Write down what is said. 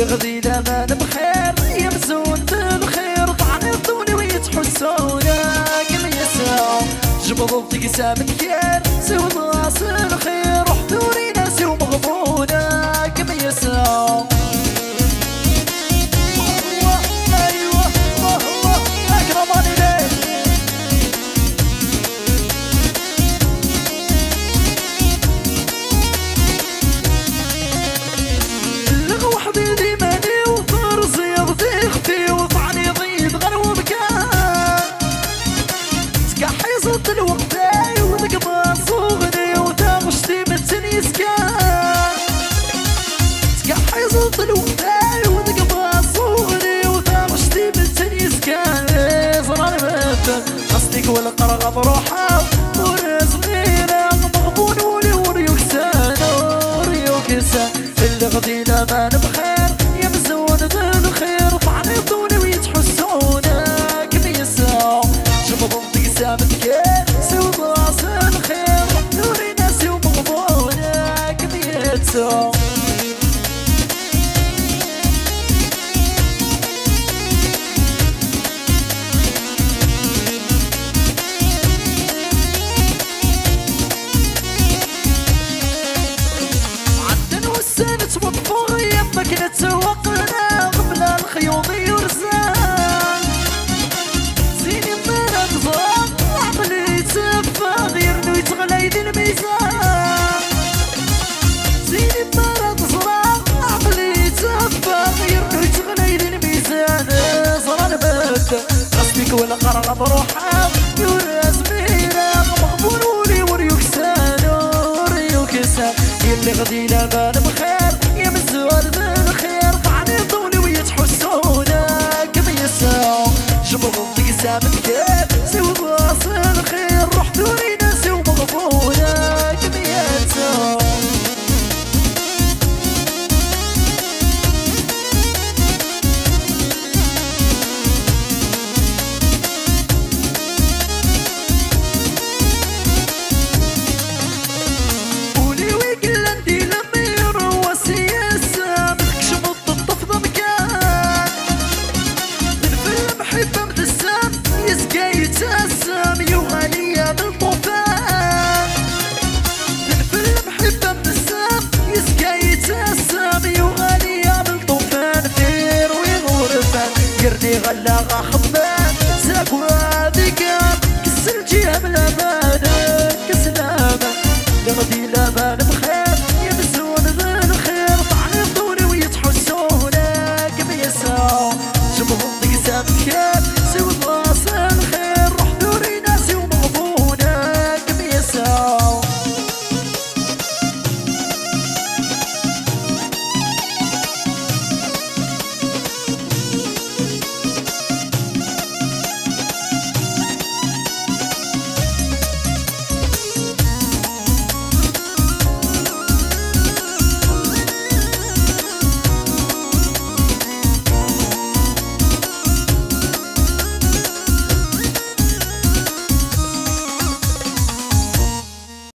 اللي غدي الامان بخير يا مزون بالخير طعني الطوني ويتحسونا كم يساو جبضوا بتقسام الخير سوى راس الخير وحضوري ناسي ومغبونا كم يساو الوقتاي وذقبا صوغني وتاغشتي متني سكان تكحي صوت الوقتاي وذقبا صوغني وتاغشتي متني سكان صراني مثل قصدك والقرغة بروحها ورزقينا مغبون ولي وريوكسان وريوكسان اللي غدي الامان بخير يا مزون بالخير طعني طوني ويتحسونا كم يساو جبضوا بقسام الكير عدن والسنة توقفوا يمك نتسوقنا قبل الخيوط يرزان زيني النار تزرق عقلي يتسفى غير انو يتغلى يدي الميزان زيني النار تزرق عقلي يتسفى غير انو يتغلى يدي الميزان صران بك قصدك ولا قرغة بروحها يورز ميراق مغبون ولي وريوكسان وريوكسان اللي غدي الامان بخير يا مزوار بالخير طعني طولي ويتحسونا كم يساو جبروا بقسام الكير سوى باص الخير رحتوني ناسي ومغبونا كم يساو يتسم يغالية بالطوفان الفيلم حبه ابتسام يسقى يتسم يغالية بالطوفان فير ويغور فان يرني غلا